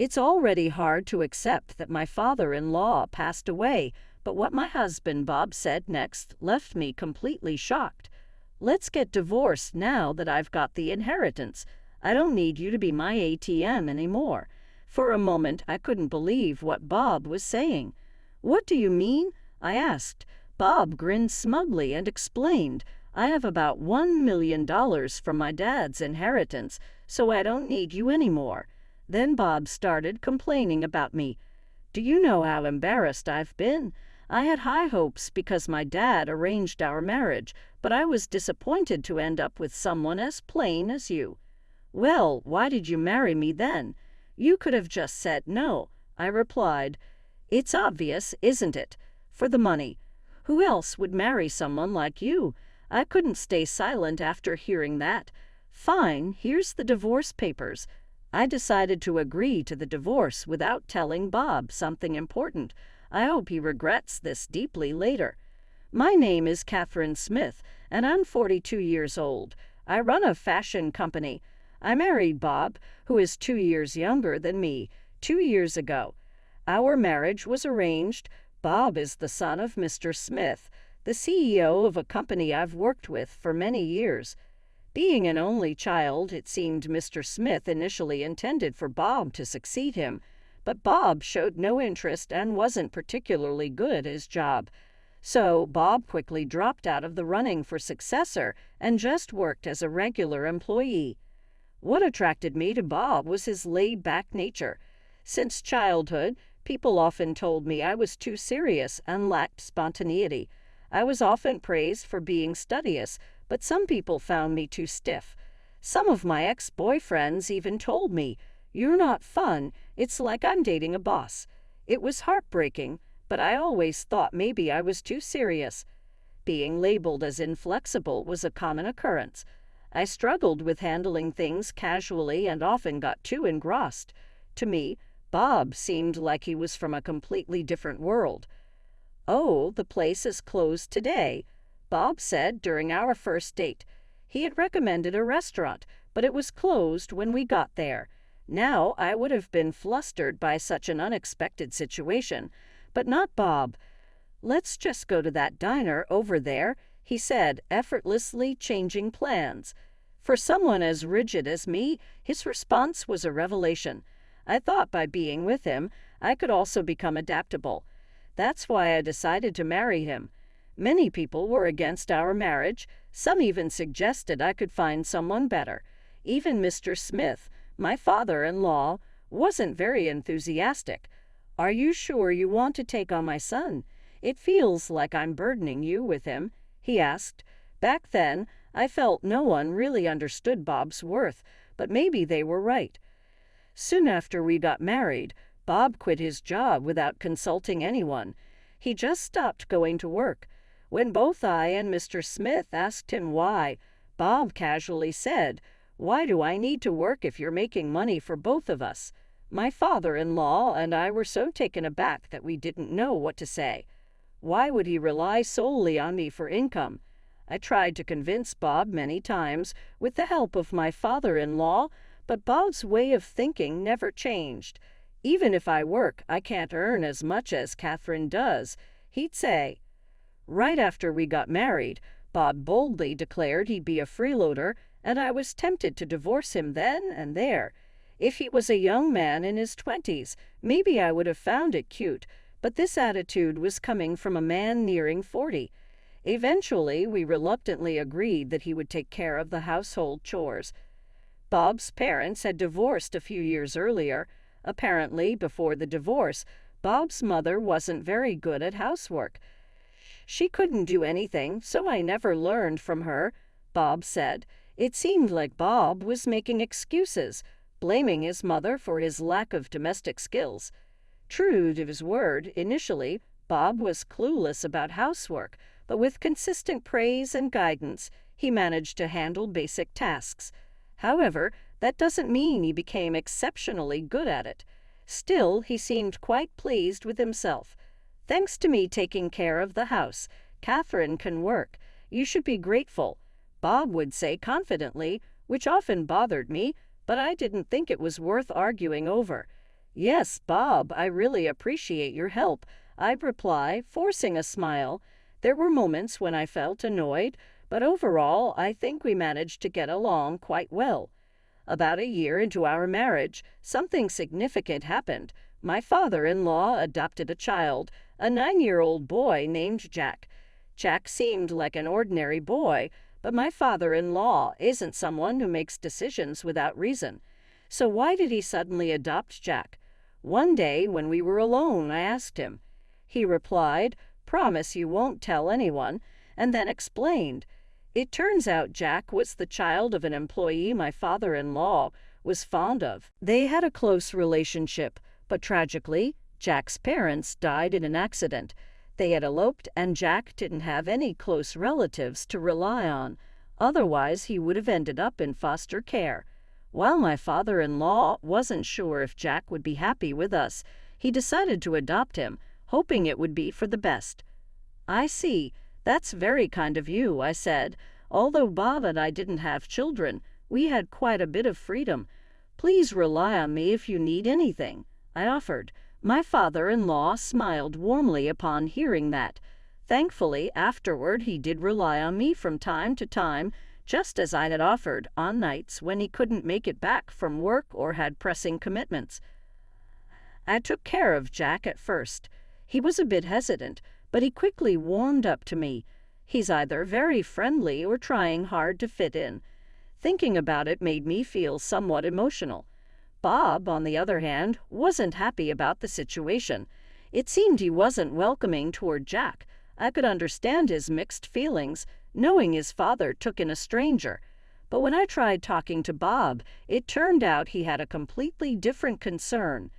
It's already hard to accept that my father-in-law passed away, but what my husband Bob said next left me completely shocked. Let's get divorced now that I've got the inheritance. I don't need you to be my ATM anymore. For a moment, I couldn't believe what Bob was saying. What do you mean? I asked. Bob grinned smugly and explained, I have about $1 million from my dad's inheritance, so I don't need you anymore. Then Bob started complaining about me. Do you know how embarrassed I've been? I had high hopes because my dad arranged our marriage, but I was disappointed to end up with someone as plain as you. Well, why did you marry me then? You could have just said no, I replied. It's obvious, isn't it? For the money. Who else would marry someone like you? I couldn't stay silent after hearing that. Fine, here's the divorce papers. I decided to agree to the divorce without telling Bob something important. I hope he regrets this deeply later. My name is Catherine Smith, and I'm 42 years old. I run a fashion company. I married Bob, who is 2 years younger than me, 2 years ago. Our marriage was arranged. Bob is the son of Mr. Smith, the CEO of a company I've worked with for many years. Being an only child, it seemed Mr. Smith initially intended for Bob to succeed him, but Bob showed no interest and wasn't particularly good at his job. So Bob quickly dropped out of the running for successor and just worked as a regular employee. What attracted me to Bob was his laid-back nature. Since childhood, people often told me I was too serious and lacked spontaneity. I was often praised for being studious, but some people found me too stiff. Some of my ex-boyfriends even told me, "You're not fun, it's like I'm dating a boss." It was heartbreaking, but I always thought maybe I was too serious. Being labeled as inflexible was a common occurrence. I struggled with handling things casually and often got too engrossed. To me, Bob seemed like he was from a completely different world. "Oh, the place is closed today," Bob said during our first date. He had recommended a restaurant, but it was closed when we got there. Now I would have been flustered by such an unexpected situation, but not Bob. "Let's just go to that diner over there," he said, effortlessly changing plans. For someone as rigid as me, his response was a revelation. I thought by being with him, I could also become adaptable. That's why I decided to marry him. Many people were against our marriage. Some even suggested I could find someone better. Even Mr. Smith, my father-in-law, wasn't very enthusiastic. "Are you sure you want to take on my son? It feels like I'm burdening you with him," he asked. Back then, I felt no one really understood Bob's worth, but maybe they were right. Soon after we got married, Bob quit his job without consulting anyone. He just stopped going to work. When both I and Mr. Smith asked him why, Bob casually said, "Why do I need to work if you're making money for both of us?" My father-in-law and I were so taken aback that we didn't know what to say. Why would he rely solely on me for income? I tried to convince Bob many times with the help of my father-in-law, but Bob's way of thinking never changed. "Even if I work, I can't earn as much as Catherine does," he'd say. Right after we got married, Bob boldly declared he'd be a freeloader, and I was tempted to divorce him then and there. If he was a young man in his 20s, maybe I would have found it cute, but this attitude was coming from a man nearing 40. Eventually, we reluctantly agreed that he would take care of the household chores. Bob's parents had divorced a few years earlier. Apparently, before the divorce, Bob's mother wasn't very good at housework. "She couldn't do anything, so I never learned from her," Bob said. It seemed like Bob was making excuses, blaming his mother for his lack of domestic skills. True to his word, initially, Bob was clueless about housework, but with consistent praise and guidance, he managed to handle basic tasks. However, that doesn't mean he became exceptionally good at it. Still, he seemed quite pleased with himself. "Thanks to me taking care of the house, Catherine can work. You should be grateful," Bob would say confidently, which often bothered me, but I didn't think it was worth arguing over. "Yes, Bob, I really appreciate your help," I'd reply, forcing a smile. There were moments when I felt annoyed, but overall, I think we managed to get along quite well. About a year into our marriage, something significant happened. My father-in-law adopted a child, a 9-year-old boy named Jack. Jack seemed like an ordinary boy, but my father-in-law isn't someone who makes decisions without reason. So why did he suddenly adopt Jack? One day, when we were alone, I asked him. He replied, "Promise you won't tell anyone," and then explained. It turns out Jack was the child of an employee my father-in-law was fond of. They had a close relationship, but tragically, Jack's parents died in an accident. They had eloped, and Jack didn't have any close relatives to rely on. Otherwise, he would have ended up in foster care. While my father-in-law wasn't sure if Jack would be happy with us, he decided to adopt him, hoping it would be for the best. "I see. That's very kind of you," I said. "Although Bob and I didn't have children, we had quite a bit of freedom. Please rely on me if you need anything," I offered. My father-in-law smiled warmly upon hearing that. Thankfully, afterward, he did rely on me from time to time, just as I had offered, on nights when he couldn't make it back from work or had pressing commitments. I took care of Jack at first. He was a bit hesitant, but he quickly warmed up to me. He's either very friendly or trying hard to fit in. Thinking about it made me feel somewhat emotional. Bob, on the other hand, wasn't happy about the situation. It seemed he wasn't welcoming toward Jack. I could understand his mixed feelings, knowing his father took in a stranger. But when I tried talking to Bob, it turned out he had a completely different concern.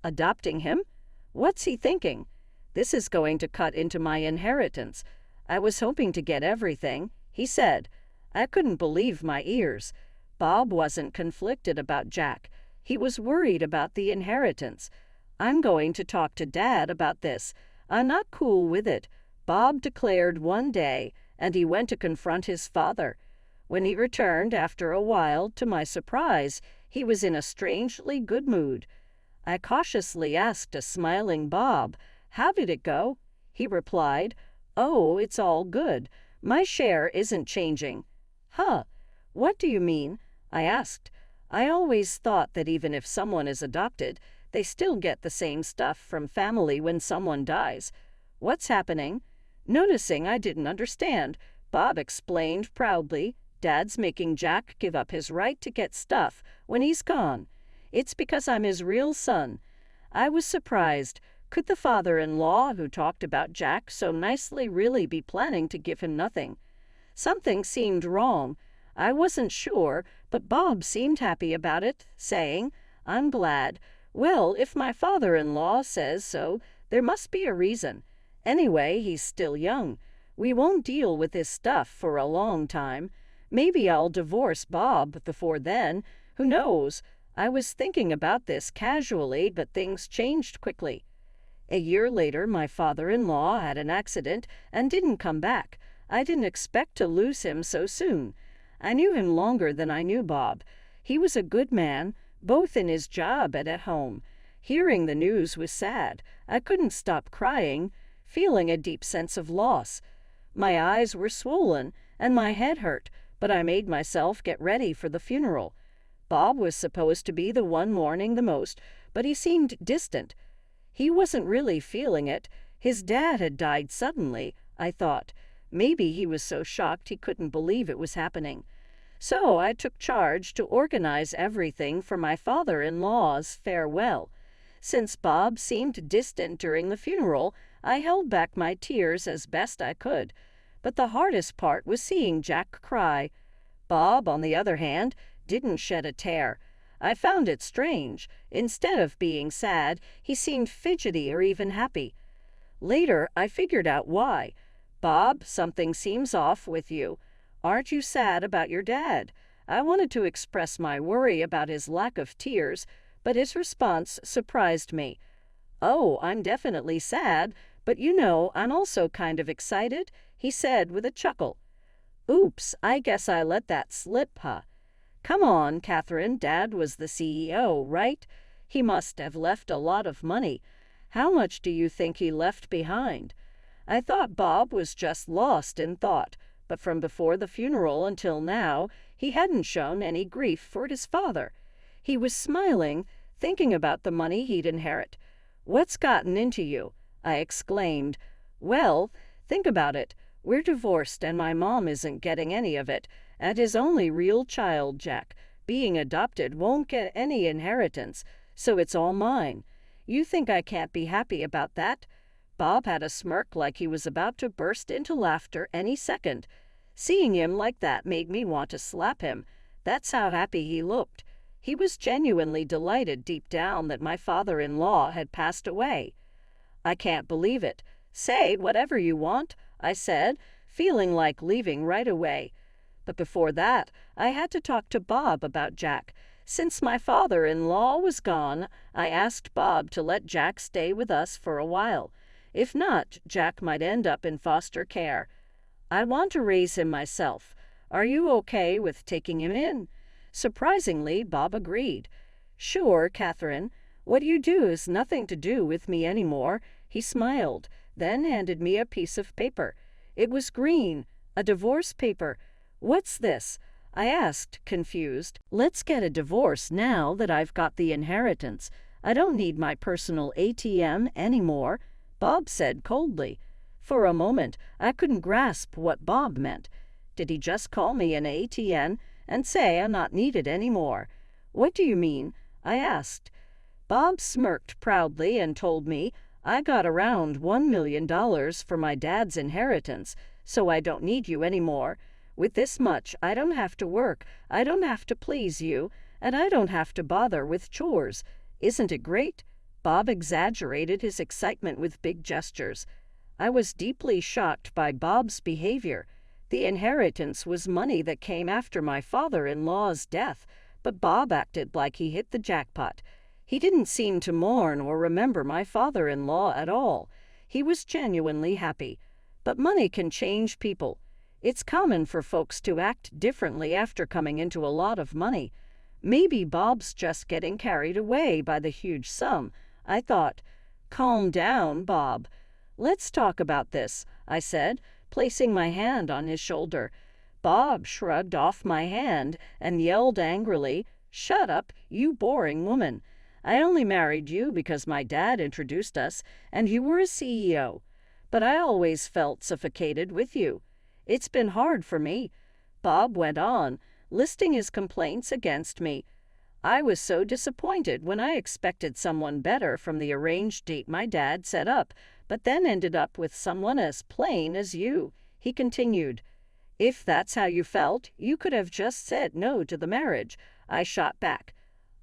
Adopting him? What's he thinking? This is going to cut into my inheritance. I was hoping to get everything, he said. I couldn't believe my ears. Bob wasn't conflicted about Jack. He was worried about the inheritance. "I'm going to talk to Dad about this. I'm not cool with it," Bob declared one day, and he went to confront his father. When he returned after a while, to my surprise, he was in a strangely good mood. I cautiously asked a smiling Bob, "How did it go?" He replied, "Oh, it's all good. My share isn't changing." "Huh? What do you mean?" I asked. I always thought that even if someone is adopted, they still get the same stuff from family when someone dies. "What's happening?" Noticing I didn't understand, Bob explained proudly, "Dad's making Jack give up his right to get stuff when he's gone. It's because I'm his real son." I was surprised. Could the father-in-law who talked about Jack so nicely really be planning to give him nothing? Something seemed wrong. I wasn't sure, but Bob seemed happy about it, saying, "I'm glad. Well, if my father-in-law says so, there must be a reason. Anyway, he's still young. We won't deal with his stuff for a long time. Maybe I'll divorce Bob before then. Who knows?" I was thinking about this casually, but things changed quickly. A year later, my father-in-law had an accident and didn't come back. I didn't expect to lose him so soon. I knew him longer than I knew Bob. He was a good man, both in his job and at home. Hearing the news was sad. I couldn't stop crying, feeling a deep sense of loss. My eyes were swollen and my head hurt, but I made myself get ready for the funeral. Bob was supposed to be the one mourning the most, but he seemed distant. He wasn't really feeling it. His dad had died suddenly, I thought. Maybe he was so shocked he couldn't believe it was happening. So I took charge to organize everything for my father-in-law's farewell. Since Bob seemed distant during the funeral, I held back my tears as best I could. But the hardest part was seeing Jack cry. Bob, on the other hand, didn't shed a tear. I found it strange. Instead of being sad, he seemed fidgety or even happy. Later, I figured out why. "Bob, something seems off with you. Aren't you sad about your dad?" I wanted to express my worry about his lack of tears, but his response surprised me. "Oh, I'm definitely sad, but I'm also kind of excited," he said with a chuckle. "Oops, I guess I let that slip, huh?" "Come on, Catherine, Dad was the CEO, right?" He must have left a lot of money. How much do you think he left behind?" I thought Bob was just lost in thought, but from before the funeral until now, he hadn't shown any grief for his father. He was smiling, thinking about the money he'd inherit. "What's gotten into you?" I exclaimed. "Well, think about it. We're divorced and my mom isn't getting any of it, and his only real child, Jack, being adopted, won't get any inheritance, so it's all mine. You think I can't be happy about that?" Bob had a smirk like he was about to burst into laughter any second. Seeing him like that made me want to slap him. That's how happy he looked. He was genuinely delighted deep down that my father-in-law had passed away. "I can't believe it. Say whatever you want," I said, feeling like leaving right away. But before that, I had to talk to Bob about Jack. Since my father-in-law was gone, I asked Bob to let Jack stay with us for a while. If not, Jack might end up in foster care. "I want to raise him myself. Are you okay with taking him in?" Surprisingly, Bob agreed. "Sure, Catherine. What you do has nothing to do with me anymore." He smiled, then handed me a piece of paper. It was green, a divorce paper. "What's this?" I asked, confused. "Let's get a divorce now that I've got the inheritance. I don't need my personal ATM anymore," Bob said coldly. For a moment, I couldn't grasp what Bob meant. Did he just call me an ATM and say I'm not needed anymore? "What do you mean?" I asked. Bob smirked proudly and told me I got around $1 million for my dad's inheritance, so I don't need you anymore. With this much, I don't have to work, I don't have to please you, and I don't have to bother with chores. Isn't it great?" Bob exaggerated his excitement with big gestures. I was deeply shocked by Bob's behavior. The inheritance was money that came after my father-in-law's death, but Bob acted like he hit the jackpot. He didn't seem to mourn or remember my father-in-law at all. He was genuinely happy. But money can change people. It's common for folks to act differently after coming into a lot of money. Maybe Bob's just getting carried away by the huge sum, I thought. "Calm down, Bob. Let's talk about this," I said, placing my hand on his shoulder. Bob shrugged off my hand and yelled angrily, "Shut up, you boring woman. I only married you because my dad introduced us, and you were a CEO. But I always felt suffocated with you. It's been hard for me," Bob went on, listing his complaints against me. "I was so disappointed when I expected someone better from the arranged date my dad set up, but then ended up with someone as plain as you," he continued. "If that's how you felt, you could have just said no to the marriage," I shot back.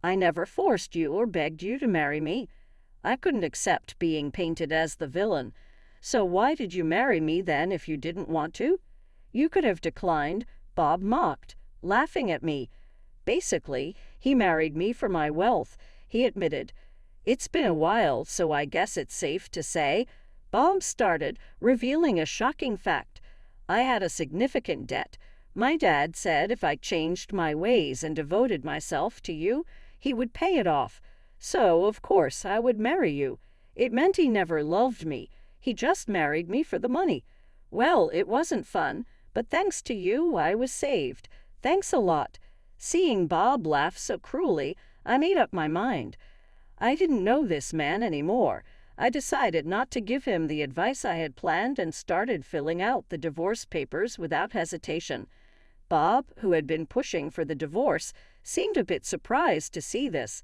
"I never forced you or begged you to marry me. I couldn't accept being painted as the villain. So why did you marry me then if you didn't want to?" "You could have declined," Bob mocked, laughing at me. "Basically, he married me for my wealth," he admitted. "It's been a while, so I guess it's safe to say," Bob started, revealing a shocking fact. "I had a significant debt. My dad said if I changed my ways and devoted myself to you, he would pay it off. So, of course, I would marry you. It meant he never loved me. He just married me for the money. Well, it wasn't fun, but thanks to you, I was saved. Thanks a lot." Seeing Bob laugh so cruelly, I made up my mind. I didn't know this man anymore. I decided not to give him the advice I had planned and started filling out the divorce papers without hesitation. Bob, who had been pushing for the divorce, seemed a bit surprised to see this.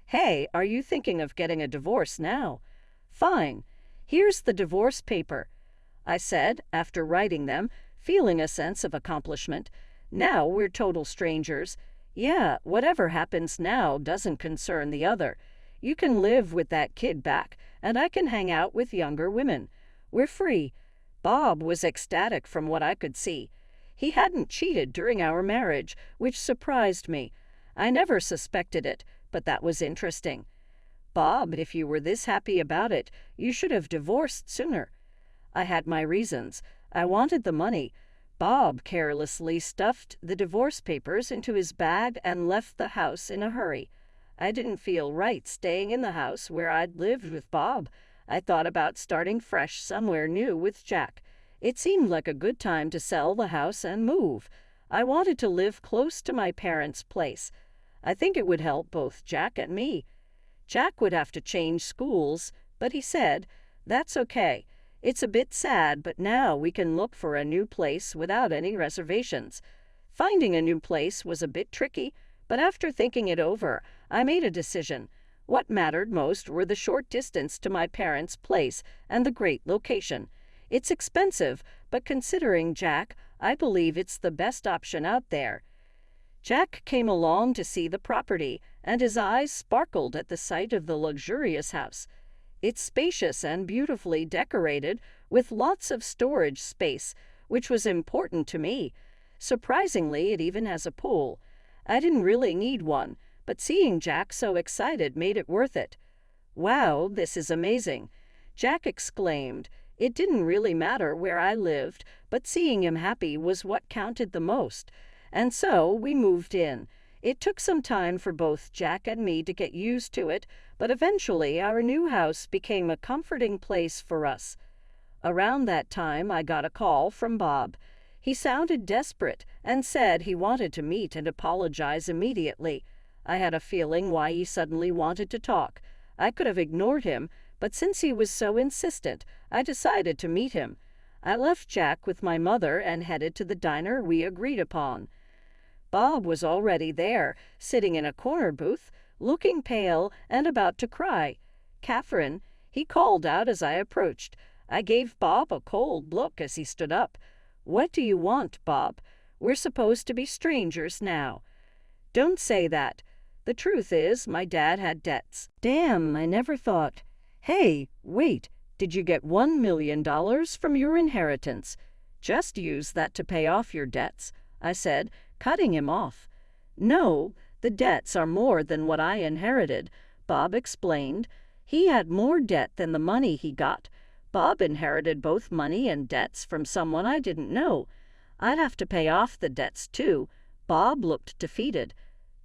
"Hey, are you thinking of getting a divorce now?" "Fine. Here's the divorce paper," I said, after writing them, feeling a sense of accomplishment. "Now we're total strangers. Yeah, whatever happens now doesn't concern the other. You can live with that kid back, and I can hang out with younger women. We're free." Bob was ecstatic from what I could see. He hadn't cheated during our marriage, which surprised me. I never suspected it, but that was interesting. "Bob, if you were this happy about it, you should have divorced sooner." I had my reasons. I wanted the money. Bob carelessly stuffed the divorce papers into his bag and left the house in a hurry. I didn't feel right staying in the house where I'd lived with Bob. I thought about starting fresh somewhere new with Jack. It seemed like a good time to sell the house and move. I wanted to live close to my parents' place. I think it would help both Jack and me. Jack would have to change schools, but he said, "That's okay. It's a bit sad, but now we can look for a new place without any reservations." Finding a new place was a bit tricky, but after thinking it over, I made a decision. What mattered most were the short distance to my parents' place and the great location. It's expensive, but considering Jack, I believe it's the best option out there. Jack came along to see the property, and his eyes sparkled at the sight of the luxurious house. It's spacious and beautifully decorated, with lots of storage space, which was important to me. Surprisingly, it even has a pool. I didn't really need one, but seeing Jack so excited made it worth it. "Wow, this is amazing," Jack exclaimed. It didn't really matter where I lived, but seeing him happy was what counted the most. And so we moved in. It took some time for both Jack and me to get used to it, but eventually our new house became a comforting place for us. Around that time, I got a call from Bob. He sounded desperate and said he wanted to meet and apologize immediately. I had a feeling why he suddenly wanted to talk. I could have ignored him, but since he was so insistent, I decided to meet him. I left Jack with my mother and headed to the diner we agreed upon. Bob was already there, sitting in a corner booth, looking pale and about to cry. "Catherine," he called out as I approached. I gave Bob a cold look as he stood up. "What do you want, Bob? We're supposed to be strangers now." "Don't say that. The truth is, my dad had debts." "Damn, I never thought." "Hey, wait, did you get $1 million from your inheritance? Just use that to pay off your debts," I said, cutting him off. "No, the debts are more than what I inherited," Bob explained. He had more debt than the money he got. Bob inherited both money and debts from someone I didn't know. I'd have to pay off the debts too. Bob looked defeated.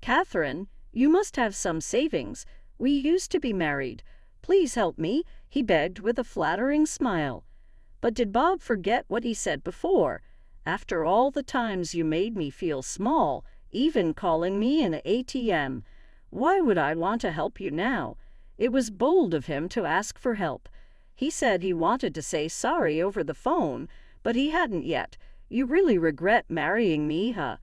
"Catherine, you must have some savings. We used to be married. Please help me," he begged with a flattering smile. But did Bob forget what he said before? "After all the times you made me feel small, even calling me an ATM, why would I want to help you now?" It was bold of him to ask for help. He said he wanted to say sorry over the phone, but he hadn't yet. "You really regret marrying me, huh?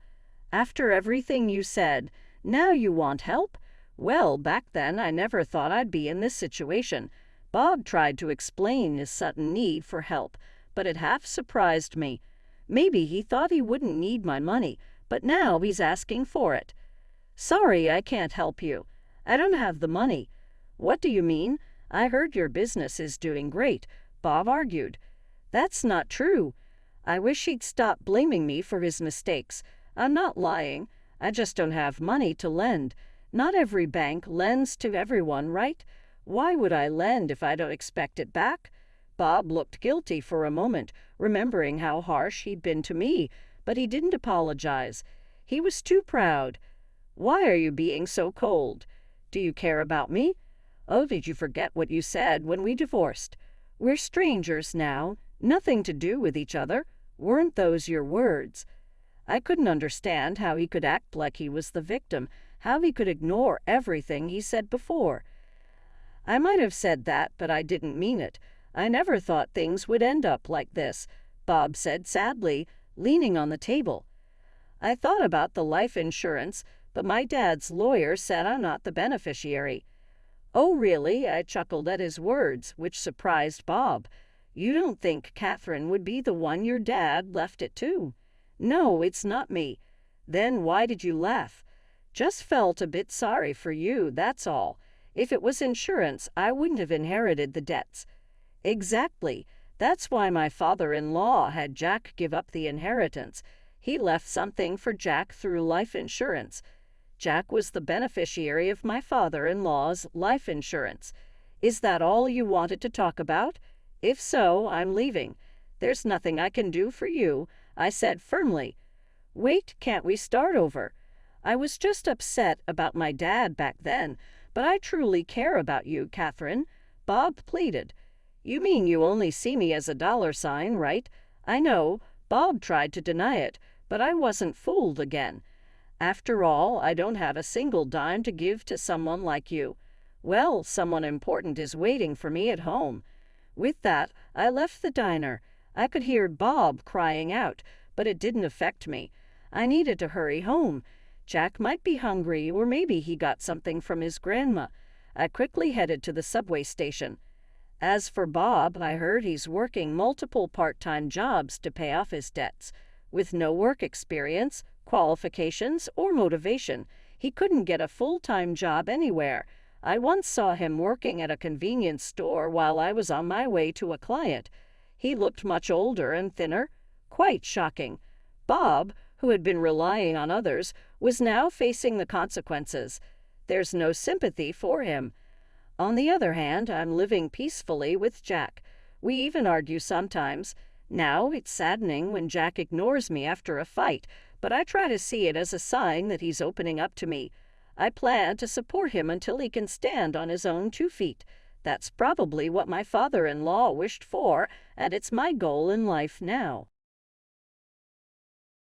After everything you said, now you want help? Well, back then I never thought I'd be in this situation." Bob tried to explain his sudden need for help, but it half surprised me. Maybe he thought he wouldn't need my money, but now he's asking for it. "Sorry, I can't help you. I don't have the money." "What do you mean? I heard your business is doing great," Bob argued. "That's not true." I wish he'd stop blaming me for his mistakes. I'm not lying. I just don't have money to lend. Not every bank lends to everyone, right? Why would I lend if I don't expect it back? Bob looked guilty for a moment, remembering how harsh he'd been to me, but he didn't apologize. He was too proud. "Why are you being so cold? Do you care about me? Oh, did you forget what you said when we divorced? We're strangers now, nothing to do with each other. Weren't those your words?" I couldn't understand how he could act like he was the victim, how he could ignore everything he said before. "I might have said that, but I didn't mean it. I never thought things would end up like this," Bob said sadly, leaning on the table. "I thought about the life insurance, but my dad's lawyer said I'm not the beneficiary." "Oh, really?" I chuckled at his words, which surprised Bob. "You don't think Catherine would be the one your dad left it to?" "No, it's not me." "Then why did you laugh?" "Just felt a bit sorry for you, that's all. If it was insurance, I wouldn't have inherited the debts." "Exactly. That's why my father-in-law had Jack give up the inheritance. He left something for Jack through life insurance. Jack was the beneficiary of my father-in-law's life insurance. Is that all you wanted to talk about? If so, I'm leaving. There's nothing I can do for you," I said firmly. "Wait, can't we start over?" I was just upset about my dad back then, but I truly care about you, Catherine," Bob pleaded. "You mean you only see me as a dollar sign, right?" I know, Bob tried to deny it, but I wasn't fooled again. "After all, I don't have a single dime to give to someone like you." "Well, someone important is waiting for me at home." With that, I left the diner. I could hear Bob crying out, but it didn't affect me. I needed to hurry home. Jack might be hungry, or maybe he got something from his grandma. I quickly headed to the subway station. As for Bob, I heard he's working multiple part-time jobs to pay off his debts. With no work experience, qualifications, or motivation, he couldn't get a full-time job anywhere. I once saw him working at a convenience store while I was on my way to a client. He looked much older and thinner. Quite shocking. Bob, who had been relying on others, was now facing the consequences. There's no sympathy for him. On the other hand, I'm living peacefully with Jack. We even argue sometimes. Now, it's saddening when Jack ignores me after a fight, but I try to see it as a sign that he's opening up to me. I plan to support him until he can stand on his own 2 feet. That's probably what my father-in-law wished for, and it's my goal in life now.